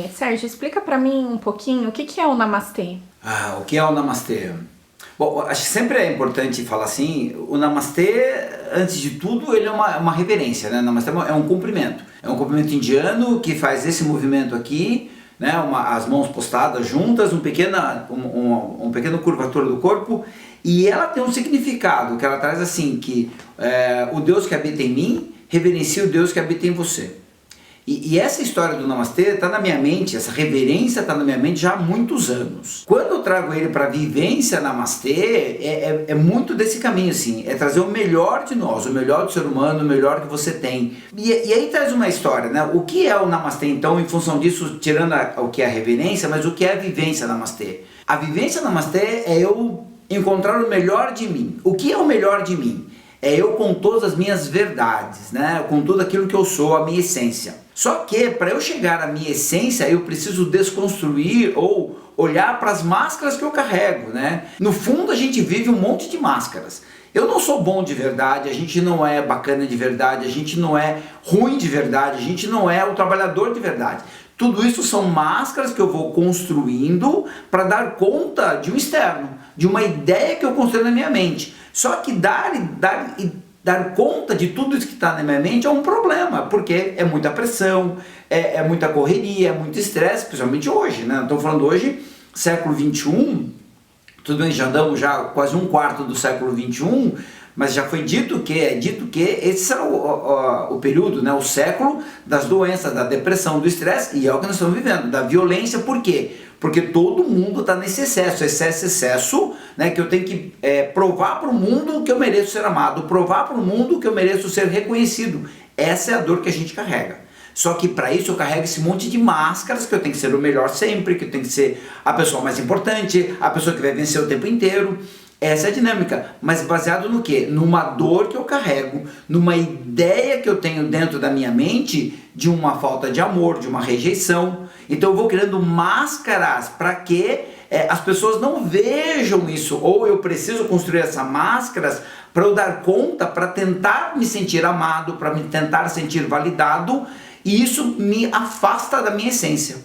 Sérgio, explica pra mim um pouquinho o que é o Namastê? O que é o Namastê? Bom, acho que sempre é importante falar assim, o Namastê, antes de tudo, ele é uma reverência, né? Namastê é um cumprimento. É um cumprimento indiano que faz esse movimento aqui, né? As mãos postadas juntas, um pequeno curvatura do corpo, e ela tem um significado que ela traz assim, que o Deus que habita em mim reverencia o Deus que habita em você. E essa história do Namastê está na minha mente, essa reverência está na minha mente já há muitos anos. Quando eu trago ele para a vivência Namastê, é muito desse caminho, assim, é trazer o melhor de nós, o melhor do ser humano, o melhor que você tem. E aí traz uma história, né? O que é o Namastê, então, em função disso, tirando o que é a reverência, mas o que é a vivência Namastê? A vivência Namastê é eu encontrar o melhor de mim. O que é o melhor de mim? É eu com todas as minhas verdades, né? Com tudo aquilo que eu sou, a minha essência. Só que para eu chegar à minha essência, eu preciso desconstruir ou olhar para as máscaras que eu carrego, né? No fundo, a gente vive um monte de máscaras. Eu não sou bom de verdade, a gente não é bacana de verdade, a gente não é ruim de verdade, a gente não é o trabalhador de verdade. Tudo isso são máscaras que eu vou construindo para dar conta de um externo, de uma ideia que eu construí na minha mente. Só que dar conta de tudo isso que está na minha mente é um problema, porque é muita pressão, é muita correria, é muito estresse, principalmente hoje, né? Estou falando hoje, século XXI, tudo bem, já andamos já quase um quarto do século XXI, mas já foi dito que esse será o período, né, o século das doenças, da depressão, do estresse, e é o que nós estamos vivendo, da violência. Por quê? Porque todo mundo está nesse excesso, né, que eu tenho que provar para o mundo que eu mereço ser amado, provar para o mundo que eu mereço ser reconhecido. Essa é a dor que a gente carrega. Só que para isso eu carrego esse monte de máscaras, que eu tenho que ser o melhor sempre, que eu tenho que ser a pessoa mais importante, a pessoa que vai vencer o tempo inteiro. Essa é a dinâmica, mas baseado no quê? Numa dor que eu carrego, numa ideia que eu tenho dentro da minha mente de uma falta de amor, de uma rejeição. Então eu vou criando máscaras para que as pessoas não vejam isso, ou eu preciso construir essas máscaras para eu dar conta, para tentar me sentir amado, para me tentar sentir validado, e isso me afasta da minha essência.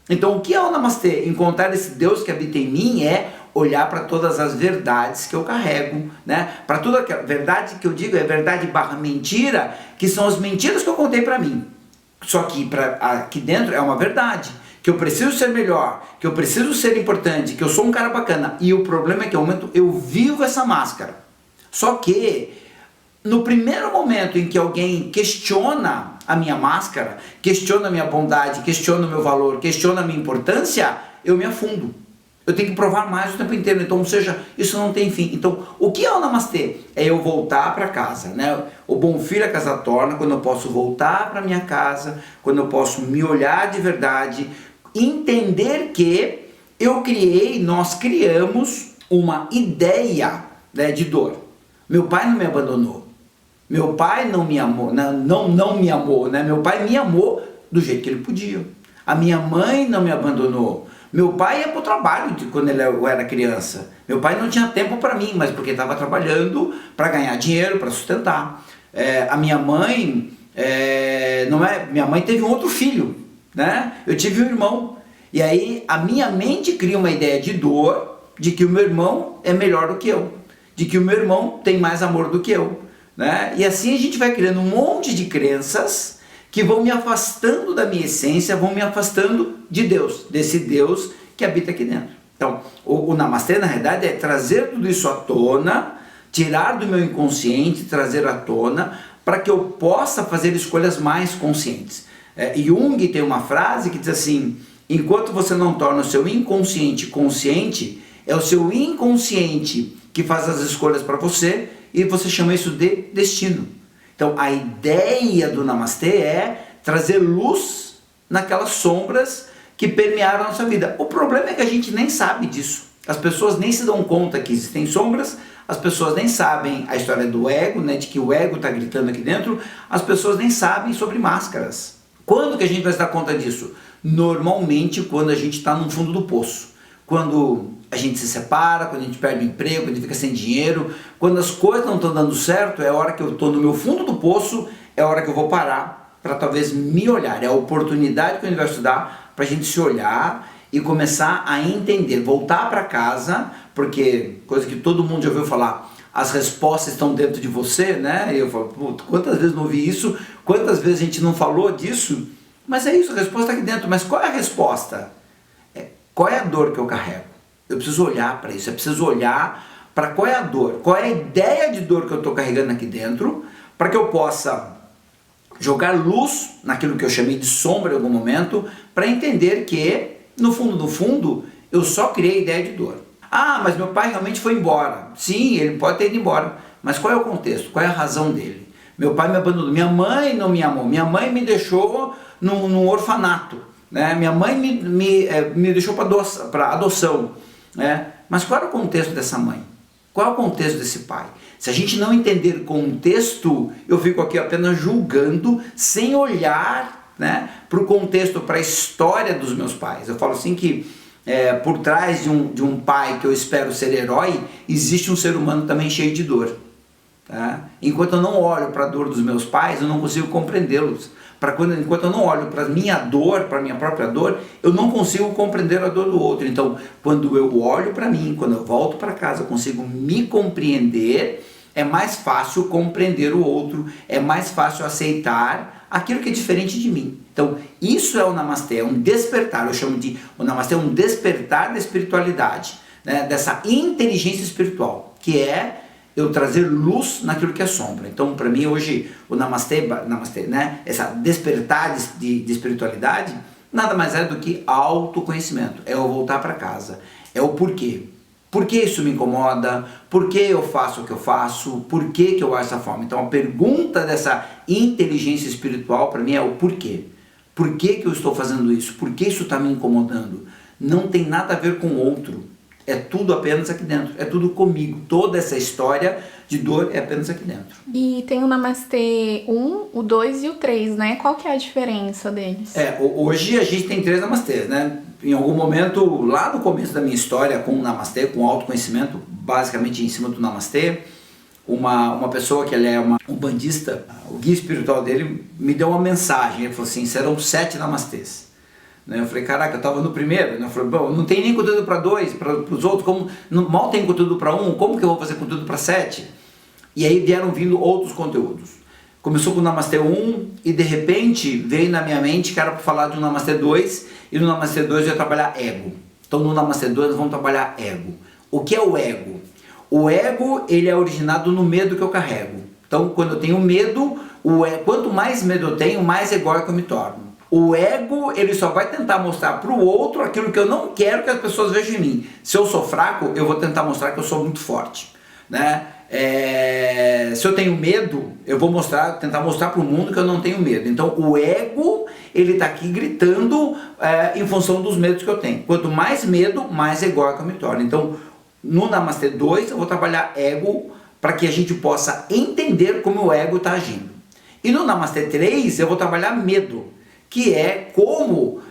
Então o que é o Namastê? Encontrar esse Deus que habita em mim é olhar para todas as verdades que eu carrego, né? Para toda a verdade que eu digo é verdade barra mentira, que são as mentiras que eu contei para mim. Só que aqui dentro é uma verdade, que eu preciso ser melhor, que eu preciso ser importante, que eu sou um cara bacana. E o problema é que eu vivo essa máscara. Só que no primeiro momento em que alguém questiona a minha máscara, questiona a minha bondade, questiona o meu valor, questiona a minha importância, eu me afundo. Eu tenho que provar mais o tempo inteiro, então, ou seja, isso não tem fim. Então, o que é o Namastê? É eu voltar para casa, né? O bom filho a casa torna, quando eu posso voltar para minha casa, quando eu posso me olhar de verdade, entender que nós criamos uma ideia, né, de dor. Meu pai não me abandonou, meu pai não me amou, não me amou, né? Meu pai me amou do jeito que ele podia. A minha mãe não me abandonou. Meu pai ia para o trabalho quando eu era criança. Meu pai não tinha tempo para mim, mas porque estava trabalhando para ganhar dinheiro, para sustentar. A minha mãe, minha mãe teve um outro filho, né? Eu tive um irmão. E aí a minha mente cria uma ideia de dor, de que o meu irmão é melhor do que eu, de que o meu irmão tem mais amor do que eu, né? E assim a gente vai criando um monte de crenças que vão me afastando da minha essência, vão me afastando de Deus, desse Deus que habita aqui dentro. Então, o Namastê, na realidade, é trazer tudo isso à tona, tirar do meu inconsciente, trazer à tona, para que eu possa fazer escolhas mais conscientes. Jung tem uma frase que diz assim: enquanto você não torna o seu inconsciente consciente, é o seu inconsciente que faz as escolhas para você, e você chama isso de destino. Então, a ideia do Namastê é trazer luz naquelas sombras que permearam a nossa vida. O problema é que a gente nem sabe disso. As pessoas nem se dão conta que existem sombras, as pessoas nem sabem a história do ego, né, de que o ego está gritando aqui dentro, as pessoas nem sabem sobre máscaras. Quando que a gente vai se dar conta disso? Normalmente quando a gente está no fundo do poço. Quando a gente se separa, quando a gente perde o emprego, quando a gente fica sem dinheiro, quando as coisas não estão dando certo, é a hora que eu estou no meu fundo do poço, é a hora que eu vou parar para talvez me olhar, é a oportunidade que o universo dá para a gente se olhar e começar a entender, voltar para casa, porque coisa que todo mundo já ouviu falar, as respostas estão dentro de você, né? E eu falo, quantas vezes não ouvi isso, quantas vezes a gente não falou disso, mas é isso, a resposta está aqui dentro. Mas qual é a resposta? Qual é a dor que eu carrego? Eu preciso olhar para isso, eu preciso olhar para qual é a dor, qual é a ideia de dor que eu estou carregando aqui dentro, para que eu possa jogar luz naquilo que eu chamei de sombra em algum momento, para entender que, no fundo, eu só criei a ideia de dor. Ah, mas meu pai realmente foi embora. Sim, ele pode ter ido embora, mas qual é o contexto? Qual é a razão dele? Meu pai me abandonou, minha mãe não me amou, minha mãe me deixou num orfanato, né? Minha mãe me deixou para adoção, né? Mas qual era o contexto dessa mãe? Qual é o contexto desse pai? Se a gente não entender contexto, eu fico aqui apenas julgando, sem olhar, né, para o contexto, para a história dos meus pais. Eu falo assim que por trás de um pai que eu espero ser herói, existe um ser humano também cheio de dor. Tá? Enquanto eu não olho para a dor dos meus pais, eu não consigo compreendê-los. Enquanto eu não olho para a minha dor, para a minha própria dor, eu não consigo compreender a dor do outro. Então, quando eu olho para mim, quando eu volto para casa, eu consigo me compreender, é mais fácil compreender o outro, é mais fácil aceitar aquilo que é diferente de mim. Então, isso é o Namastê, é um despertar, eu chamo de o Namastê é um despertar da espiritualidade, né? Dessa inteligência espiritual, que é eu trazer luz naquilo que é sombra. Então, para mim, hoje, o Namastê, né? Essa despertar de espiritualidade, nada mais é do que autoconhecimento, é eu voltar para casa, é o porquê. Por que isso me incomoda? Por que eu faço o que eu faço? Por que eu acho dessa forma? Então a pergunta dessa inteligência espiritual para mim é o porquê. Por que eu estou fazendo isso? Por que isso está me incomodando? Não tem nada a ver com o outro. É tudo apenas aqui dentro. É tudo comigo. Toda essa história de dor é apenas aqui dentro. E tem o Namastê 1, o 2 e o 3, né? Qual que é a diferença deles? Hoje a gente tem 3 Namastês, né? Em algum momento, lá no começo da minha história com o Namastê, com o autoconhecimento, basicamente em cima do Namastê, uma pessoa que ele é uma umbandista, o guia espiritual dele me deu uma mensagem, ele falou assim, serão 7 Namastês. Eu falei, caraca, eu estava no primeiro, eu falei, bom, não tem nem conteúdo para 2, para os outros, como mal tem conteúdo para 1, como que eu vou fazer conteúdo para 7? E aí vieram vindo outros conteúdos. Começou com o Namastê 1 e de repente veio na minha mente que era para falar de um Namastê 2 e no Namastê 2 eu ia trabalhar ego. Então no Namastê 2 nós vamos trabalhar ego. O que é o ego? O ego, ele é originado no medo que eu carrego. Então quando eu tenho medo, quanto mais medo eu tenho, mais egóico eu me torno. O ego, ele só vai tentar mostrar para o outro aquilo que eu não quero que as pessoas vejam em mim. Se eu sou fraco, eu vou tentar mostrar que eu sou muito forte, né? Se eu tenho medo, eu vou tentar mostrar para o mundo que eu não tenho medo. Então o ego, ele está aqui gritando em função dos medos que eu tenho. Quanto mais medo, mais egóico eu me torno. Então no Namastê 2 eu vou trabalhar ego para que a gente possa entender como o ego está agindo. E no Namastê 3 eu vou trabalhar medo, que é como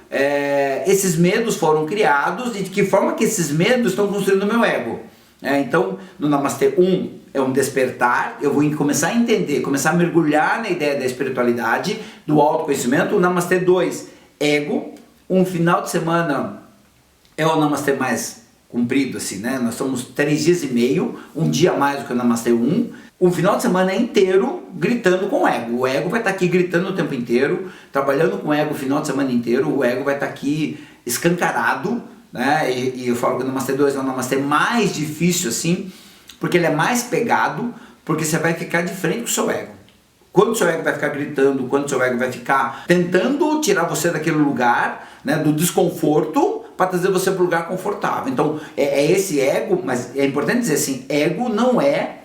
esses medos foram criados e de que forma que esses medos estão construindo o meu ego. Então, no Namastê 1 é um despertar, eu vou começar a entender, começar a mergulhar na ideia da espiritualidade, do autoconhecimento. O Namastê 2, ego. Um final de semana é o Namastê mais comprido, assim, né? Nós estamos 3 dias e meio, um dia mais do que o Namastê 1. Um final de semana inteiro gritando com o ego. O ego vai estar aqui gritando o tempo inteiro, trabalhando com o ego o final de semana inteiro. O ego vai estar aqui escancarado, né? E eu falo que o Namastê 2 é o Namastê mais difícil, assim, porque ele é mais pegado, porque você vai ficar de frente com o seu ego. Quando o seu ego vai ficar gritando, quando o seu ego vai ficar tentando tirar você daquele lugar, né, do desconforto, para trazer você para um lugar confortável. Então, é esse ego, mas é importante dizer assim, ego não é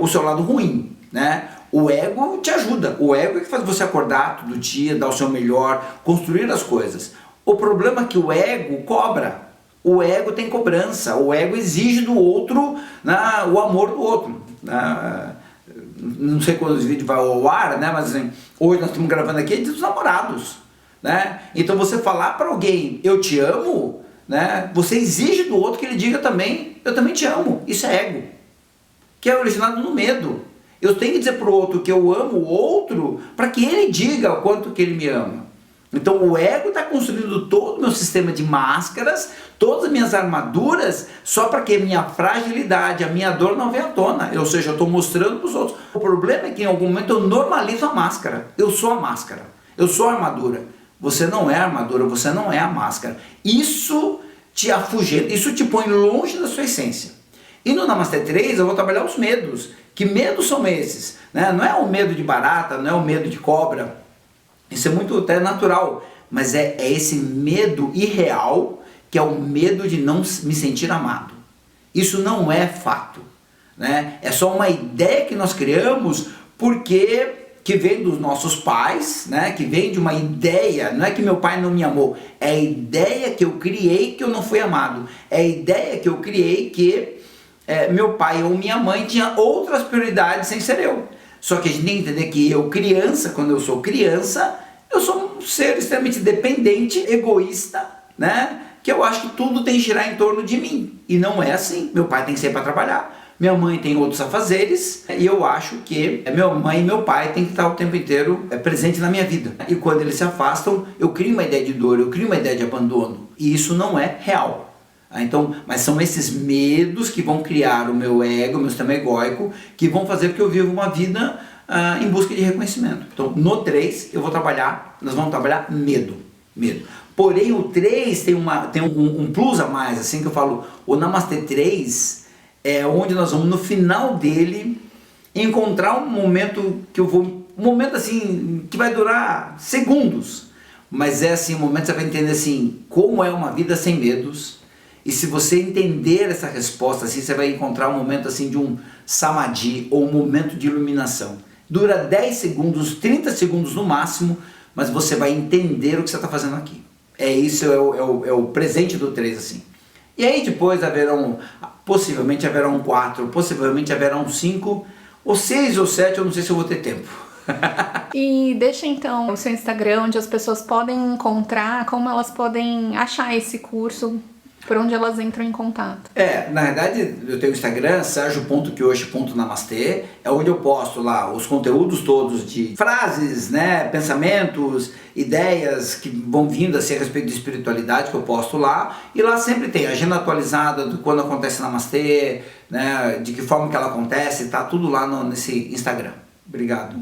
o seu lado ruim, né? O ego te ajuda, o ego é que faz você acordar todo dia, dar o seu melhor, construir as coisas. O problema é que o ego cobra, o ego tem cobrança, o ego exige do outro, né, o amor do outro. Não sei quando esse vídeo vai ao ar, né, mas assim, hoje nós estamos gravando aqui, é dia dos namorados, né? Então você falar para alguém, eu te amo, né, você exige do outro que ele diga também, eu também te amo. Isso é ego, que é originado no medo. Eu tenho que dizer para o outro que eu amo o outro para que ele diga o quanto que ele me ama. Então o ego está construindo todo o meu sistema de máscaras, todas as minhas armaduras, só para que a minha fragilidade, a minha dor não venha à tona. Ou seja, eu estou mostrando para os outros. O problema é que em algum momento eu normalizo a máscara. Eu sou a máscara, eu sou a armadura. Você não é a armadura, você não é a máscara. Isso te afugenta, isso te põe longe da sua essência. E no Namastê 3 eu vou trabalhar os medos. Que medos são esses? Né? Não é o medo de barata, não é o medo de cobra. Isso é muito até natural, mas é esse medo irreal, que é o medo de não me sentir amado. Isso não é fato, né? É só uma ideia que nós criamos porque que vem dos nossos pais, né? Que vem de uma ideia, não é que meu pai não me amou, é a ideia que eu criei que eu não fui amado, é a ideia que eu criei que meu pai ou minha mãe tinha outras prioridades sem ser eu. Só que a gente tem que entender que eu criança, quando eu sou criança, eu sou um ser extremamente dependente, egoísta, né? Que eu acho que tudo tem que girar em torno de mim. E não é assim. Meu pai tem que sair para trabalhar, minha mãe tem outros afazeres, e eu acho que minha mãe e meu pai têm que estar o tempo inteiro presente na minha vida. E quando eles se afastam, eu crio uma ideia de dor, eu crio uma ideia de abandono. E isso não é real. Então, mas são esses medos que vão criar o meu ego, o meu sistema egóico, que vão fazer com que eu viva uma vida em busca de reconhecimento. Então, no 3, nós vamos trabalhar medo. Porém, o 3 tem um plus a mais, assim que eu falo, o Namastê 3 é onde nós vamos, no final dele, encontrar um momento um momento assim, que vai durar segundos, mas é assim, um momento que você vai entender assim, como é uma vida sem medos. E se você entender essa resposta, assim, você vai encontrar um momento assim de um samadhi, ou um momento de iluminação. Dura 10 segundos, 30 segundos no máximo, mas você vai entender o que você está fazendo aqui. Isso é o presente do 3, assim. E aí depois possivelmente haverá um 4, possivelmente haverá um 5, ou 6 ou 7, eu não sei se eu vou ter tempo. E deixa então o seu Instagram, onde as pessoas podem encontrar, como elas podem achar esse curso, por onde elas entram em contato. Na verdade, eu tenho o Instagram, sergio.kyoshi.namastê, é onde eu posto lá os conteúdos todos de frases, né, pensamentos, ideias que vão vindo assim, a respeito de espiritualidade, que eu posto lá, e lá sempre tem agenda atualizada de quando acontece Namastê, né, de que forma que ela acontece, tá tudo lá nesse Instagram. Obrigado.